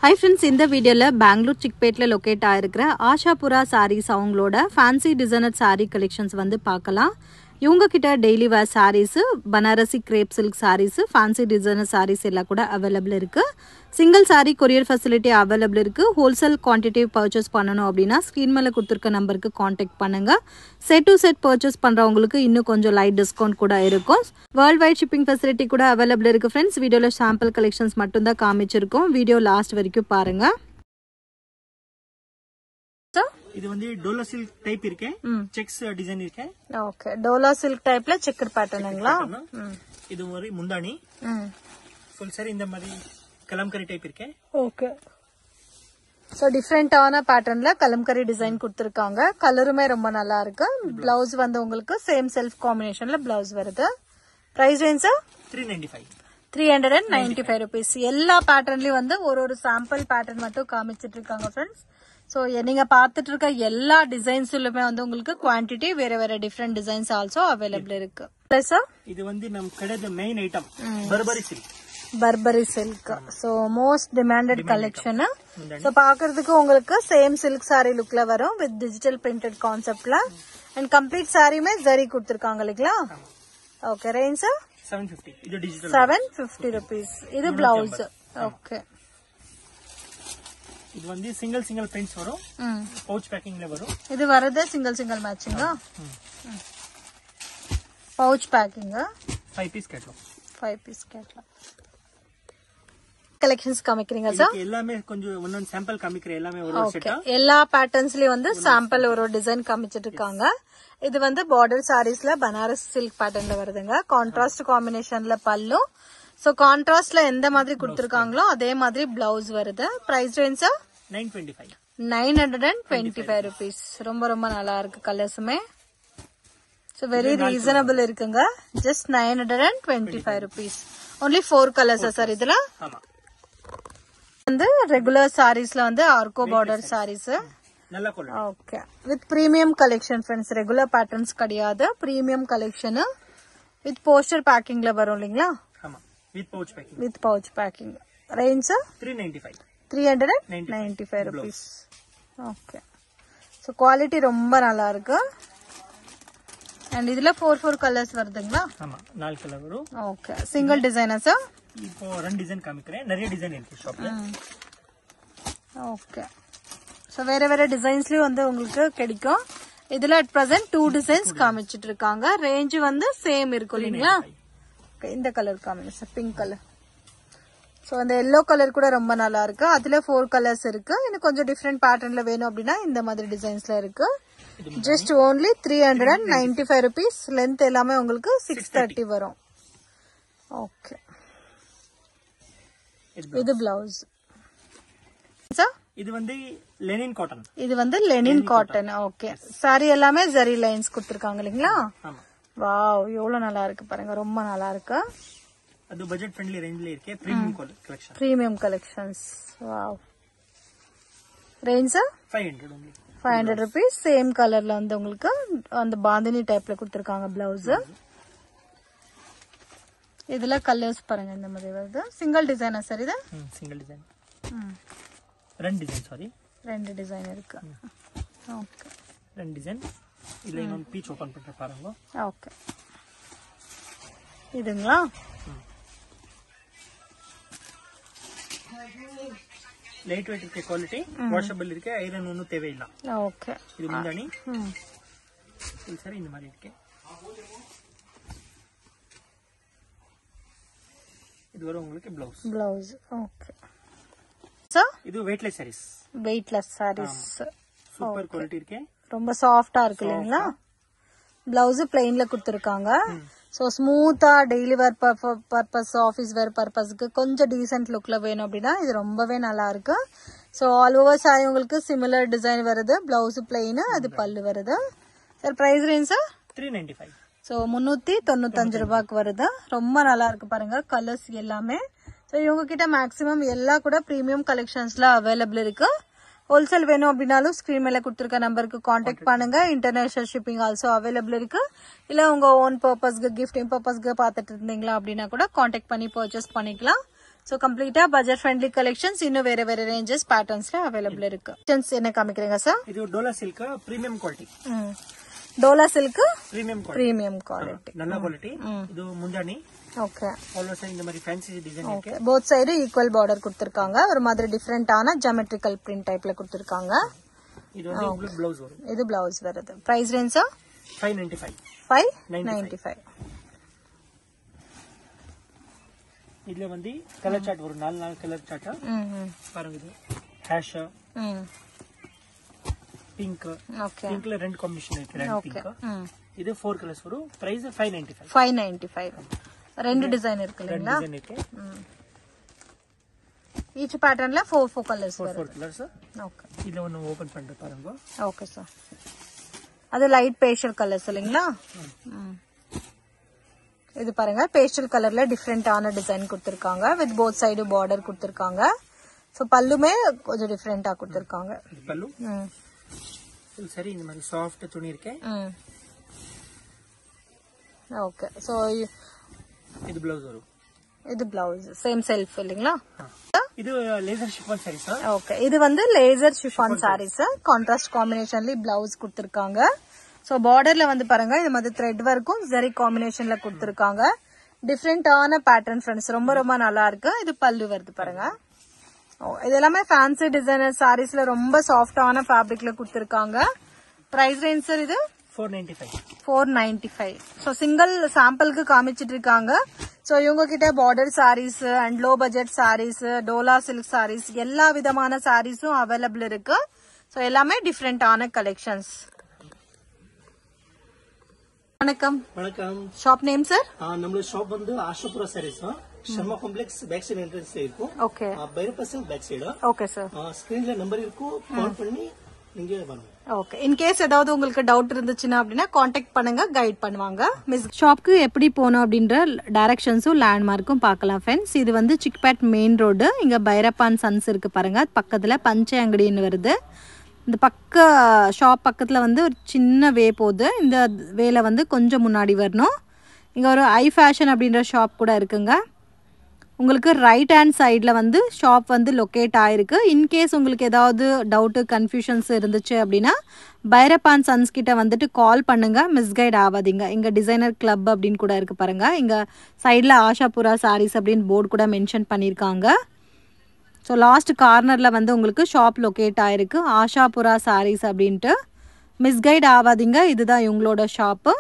Hi friends, in the video la Bangalore Chickpetla locate ஆயிருக்கிற ஆஷாபுரா sarees அவங்களோட fancy designer saree collections வந்து பார்க்கலாம். இவங்க கிட்ட daily wear sarees, Banarasi crepe silk sarees, fancy designer sarees எல்லாம் கூட available இருக்கு. Single saree courier facility available இருக்கு. Wholesale quantity purchase பண்ணனும் அப்படினா screen மேல கொடுத்திருக்க நம்பருக்கு contact பண்ணுங்க. Set to set purchase பண்றவங்களுக்கு இன்னும் கொஞ்சம் light discount கூட இருக்கும். Worldwide shipping facility கூட available இருக்கு friends. வீடியோல sample collections மட்டும் தான் காமிச்சிருக்கோம். வீடியோ லாஸ்ட் வரைக்கும் பாருங்க. இது வந்து டோலா சில்க் டைப் இருக்கு, செக்ஸ் டிசைன் இருக்கு. ஓகே, டோலா சில்க் டைப்ல செக்கர் பேட்டர்னுங்களா? இது ஒரு முந்தானி ஃபுல் சாரி இந்த மாதிரி கலம்கரி டைப் இருக்கு. ஓகே, சோ டிஃபரெண்டான பேட்டர்ன்ல கலம்கரி டிசைன் கொடுத்திருக்காங்க. கலருமே ரொம்ப நல்லா இருக்கு. பிளவுஸ் வந்து உங்களுக்கு சேம் செல்ஃப் காம்பினேஷன்ல பிளவுஸ் வருது. Price range 395 rupees. எல்லா பேட்டர்ன்லயும் வந்து ஒரு சாம்பிள் பேட்டர்ன் மட்டும் காமிச்சிட்டு இருக்காங்க ஃப்ரெண்ட்ஸ். சோ நீங்க பாத்துட்டு இருக்க எல்லா டிசைன்ஸ்லயுமே வந்து உங்களுக்கு குவாண்டிட்டி வேற டிஃபரெண்ட் டிசைன்ஸ் ஆல்சோ அவைலபிள் இருக்கு. இது வந்து நம்ம கடையோட main item Burberry silk. Burberry silk so most demanded collection. So பாக்குறதுக்கு உங்களுக்கு சேம் சில்க் சாரி லுக்ல வரும் வித் டிஜிட்டல் பிரிண்டட் கான்செப்ட்ல அண்ட் கம்ப்ளீட் சாரியுமே ஜரி கொடுத்திருக்காங்க இல்லைங்களா? Okay, range 750. இது டிஜிட்டல் 750 rupees. இது பிளவுஸ். ஓகே, இது வந்து சிங்கிள் பிரிண்ட்ஸ் வரும், பவுச் பேக்கிங்ல வரும். இது வரது சிங்கிள் மேட்சிங்கா? Pouch packing. 5 பீஸ் கேட்லாம். 5 பீஸ் கேட்லாம். கலெக்ஷன்ஸ் காமிக்கிறீங்க சார்? எல்லாமே கொஞ்சம் ஒன்னு சாம்பிள் காமிக்கிற எல்லாமே ஒரு செட்டா. எல்லா பேட்டர்ன்ஸ்லயும் வந்து சாம்பிள் ஒரு டிசைன் காமிச்சிட்டு இருக்காங்க. இது வந்து பார்டர் சாரீஸ்ல பனாரஸ் சில்க் பேட்டர்ன்ல வருதுங்க. கான்ட்ராஸ்ட் காம்பினேஷன்ல பல்லு. சோ கான்ட்ராஸ்ட்ல எந்த மாதிரி கொடுத்திருக்காங்களோ அதே மாதிரி பிளவுஸ் வருது. Price range 925 rupees. ரொம்ப நல்லா இருக்கு. கலர்ஸுமே சோ வெரி ரீசனபிள் இருக்குங்க. Just 925 rupees. only 4 colors sir இதுல. வந்து ரெகுலர் சாரீஸ்ல வந்து ஆர்கோ பார்டர் சாரீஸ். நல்ல quality. Okay, with premium collection friends. Regular patterns கிடையாது, பிரீமியம் கலெக்ஷன் வித் போஸ்டர் பேக்கிங்ல வரும் இல்லீங்களா? ஆமா, with pouch packing. Range 395 rupees. Okay, so quality ரொம்ப நல்லா இருக்கு. அண்ட் இதுல 4 கலர்ஸ் வருதுங்களா? ஆமா, 4 கலர் வரும். ஓகே, சிங்கிள் டிசைனா சார்? இப்போ 2 டிசைன் காமிக்கிறேன். நிறைய டிசைன் இருக்கு ஷாப்ல. ஓகே, சோ வேற டிசைன்ஸ்லயும் வந்து உங்களுக்கு கிடைக்கும். இதுல அட் பிரசன்ட் 2 டிசைன்ஸ் காமிச்சிட்டு இருக்காங்க. ரேஞ்ச் வந்து சேம் இருக்கும் இல்லீங்களா? இந்த colour combination pink colour. So அந்த எல்லோ கலர் கூட ரொம்ப நல்லா இருக்கு. அதுல 4 கலர்ஸ் இருக்கு. இன்னும் கொஞ்சம் டிஃபரெண்ட் பேட்டர்ன்ல வேணும் அப்படின்னா இந்த மாதிரி டிசைன்ஸ்ல இருக்கு. Just only 395 rupees. லென்த் எல்லாமே உங்களுக்கு 630 வரும். ஓகே, இது பிளவுஸ். இது வந்து லெனின் காட்டன். இது வந்து லெனின் காட்டன். ஓகே, சாரி எல்லாமே ஜரி லைன்ஸ் கொடுத்திருக்காங்க இல்லீங்களா? ஆமா. வாவ், எவ்வளவு நல்லா இருக்கு பாருங்க. ரொம்ப நல்லா இருக்கு. அது பட்ஜெட் ஃப்ரெண்ட்லி ரேஞ்ச்ல இருக்கு. Premium collection. Premium collections. Wow. Range 500 rupees. Same கலர்ல வந்து உங்களுக்கு அந்த பாந்தினி டைப்ல கொடுத்திருக்காங்க பிளவுஸ். இதுல கலர்ஸ் பாருங்க இந்த மாதிரி வருது. சிங்கிள் டிசைனா சார் இது? Single design. 2 design sari. 2 design இருக்கு. Okay, 2 design. இதுல இன்னொரு பீச் ஓபன் பண்ற பாருங்க. ஓகே, இதுங்களா? லைட் வெயிட் இருக்கு, குவாலிட்டி வாஷபிள் இருக்கு, ஐரன் ஒன்னும் தேவையில்லை. ஓகே, இது முந்தானி சரி இந்த மாதிரி இருக்கு. இது வரும் உங்களுக்கு பிளவுஸ். ஓகே, சோ இது வெயிட்லெஸ் சாரீஸ். சூப்பர் குவாலிட்டி இருக்கு. ரொம்ப சாஃப்ட்டா இருக்கு இல்லீங்களா? பிளவுஸ் பிளெயின்ல கொடுத்திருக்காங்க. சோ ஸ்மூத்தா டெய்லி வேர் பர்பஸ், ஆபீஸ் வேர் பர்பஸ்க்கு கொஞ்சம் டீசென்ட் லுக்ல வேணும் அப்படின்னா இது ரொம்பவே நல்லா இருக்கு. சோ ஆல் ஓவர் சாரி உங்களுக்கு சிமிலர் டிசைன் வருது. பிளவுஸ் பிளெயின், அது பல்லு வருது. Sir price range 395. சோ 395 ரூபாய்க்கு வருது. ரொம்ப நல்லா இருக்கு பாருங்க கலர்ஸ் எல்லாமே. சோ இவங்க கிட்ட மேக்ஸிமம் எல்லா கூட பிரீமியம் கலெக்ஷன்ஸ்ல அவைலபிள் இருக்கு. ஹோல்சேல் வேணும் அப்படின்னாலும் ஸ்கிரீன் மேல கொடுத்திருக்க நம்பருக்கு காண்டாக்ட் பண்ணுங்க. இன்டர்நேஷனல் ஷிப்பிங் ஆல்சோ அவைலபிள் இருக்கு. இல்ல உங்க ஓன் பர்பஸ்க்கு கிஃப்டிங் பர்பஸ்க்கு பாத்துட்டு இருந்தீங்களா அப்படின்னா கூட காண்டாக்ட் பண்ணி பர்ச்சேஸ் பண்ணிக்கலாம். So complete budget friendly collections இன்னும் வேற வேற ranges patternsல available இருக்கு. என்ன காமிக்கிறீங்க சார்? இது Dola silk premium quality. Dola silk premium quality. நல்ல குவாலிட்டி. இது முந்தானி. ஓகே. ஆல்வேஸ் இந்த மாதிரி ஃபேன்சி டிசைன் இருக்கு. both side equal border கொடுத்திருக்காங்க. ஒரு மாதிரி டிஃபரண்டான geometrical print டைப்ல கொடுத்திருக்காங்க. இது வந்து உங்களுக்கு ப்ளவுஸ் வரும். இது ப்ளவுஸ் வருது. Price range 595. 595. இதுல வந்து கலர் சார்ட் வரும். 4 கலர் சார்ட். பாருங்க இது ஹேஷ் பிங்க். ஓகே. பிங்க்ல ரெண்டு காம்பினேஷன் இருக்கு. Red pink. இது 4 கலர்ஸ் வரும். பிரைஸ் 595. 595. ரெண்டு டிசைன் இருக்கு இல்லையா? ரெண்டு டிசைன் இருக்கு. ஈச் பேட்டர்ன்ல 4 கலர்ஸ் வரும். 4 கலர்ஸ். ஓகே. இத ஒன்னு ஓபன் பண்ணி பாருங்க. Okay sir. அது லைட் பேஸ்டல் கலர்ஸ் இல்லைங்களா? இது பாருங்க பேஸ்டல் கலர்ல டிஃபரெண்டான டிசைன் கொடுத்திருக்காங்க. வித் போத் சைடு பார்டர் கொடுத்திருக்காங்க. சோ பல்லுமே கொஞ்சம் டிஃபரெண்டா கொடுத்திருக்காங்க. இது பல்லு. சரி இந்த மாதிரி சாஃப்ட் துணி இருக்கு. ஓகே. சோ இது ப்ளவுஸ் வரும். இது ப்ளவுஸ் சேம் செல்ஃப் இல்லைங்களா? இது லேசர் ஷிஃபான் சாரீஸ். ஓகே. இது வந்து லேசர் ஷிஃபான் சாரீஸ். கான்ட்ராஸ்ட் காம்பினேஷன்ல ப்ளவுஸ் கொடுத்திருக்காங்க. சோ பார்டர்ல வந்து பாருங்க இந்த மாதிரி த்ரெட் வர்க்கும் ஜரி காம்பினேஷன்ல கொடுத்திருக்காங்க. டிஃபரெண்டான பேட்டர்ன் ஃப்ரெண்ட்ஸ். ரொம்ப ரொம்ப நல்லா இருக்கு. இது பல்லு வருது பாருங்க. இது எல்லாமே ஃபேன்சி டிசைனர் சாரீஸ்ல ரொம்ப சாஃப்டான ஃபேப்ரிக்ல கொடுத்திருக்காங்க. பிரைஸ் ரேஞ்ச் சார் இது 495. 495. சோ சிங்கிள் சாம்பிளுக்கு காமிச்சிட்டு இருக்காங்க. சோ இவங்க கிட்ட border saris and low budget saris, டோலா சில்க் சாரீஸ் எல்லா விதமான சாரீஸும் அவைலபிள் இருக்கு. சோ எல்லாமே டிஃபரெண்டான கலெக்ஷன்ஸ். வணக்கம். வணக்கம். Shop name sir? நம்ம ஷாப் வந்து Ashapura Sarees. Sharma complex back side entrance இருக்கும். ஓகே. பைரப்பசல் பேக் சைடு. Okay sir. ஸ்கிரீன்ல நம்பர் இருக்கும். கால் பண்ணி நீங்க வாங்க. ஓகே. இன் கேஸ் ஏதாவது உங்களுக்கு டவுட் இருந்துச்சுன்னா அப்படின்னா காண்டாக்ட் பண்ணுங்க, கைட் பண்ணுவாங்க. மிஸ் ஷாப்க்கு எப்படி போகணும் அப்படின்ற டைரக்ஷன்ஸும் லேண்ட்மார்க்கும் பார்க்கலாம் ஃப்ரெண்ட்ஸ். இது வந்து சிக்பேட் மெயின் ரோடு. இங்க பைரப்பான் சன்ஸ் இருக்கு பாருங்க. பக்கத்துல பஞ்சை அங்கடின்னு வருது. இந்த ஷாப் பக்கத்துல வந்து ஒரு சின்ன வே போகுது. இந்த வேல வந்து கொஞ்சம் முன்னாடி வரணும். இங்க ஒரு ஐ ஃபேஷன் அப்படின்ற ஷாப் கூட இருக்குங்க. உங்களுக்கு ரைட் ஹேண்ட் சைடில் வந்து ஷாப் வந்து லொக்கேட் ஆகிருக்கு. இன்கேஸ் உங்களுக்கு ஏதாவது டவுட்டு கன்ஃபியூஷன்ஸ் இருந்துச்சு அப்படின்னா பைரப்பான் சன்ஸ் கிட்ட வந்துட்டு கால் பண்ணுங்கள். மிஸ்கைட் ஆகாதீங்க. இங்கே டிசைனர் கிளப் அப்படின்னு கூட இருக்குது பாருங்கள். இங்கே சைடில் ஆஷாபுரா சாரீஸ் அப்படின்னு போர்டு கூட மென்ஷன் பண்ணியிருக்காங்க. ஸோ லாஸ்ட் கார்னரில் வந்து உங்களுக்கு ஷாப் லொக்கேட் ஆகிருக்கு. ஆஷாபுரா சாரீஸ் அப்படின்ட்டு. மிஸ்கைட் ஆகாதீங்க. இதுதான் இவங்களோட ஷாப்பு.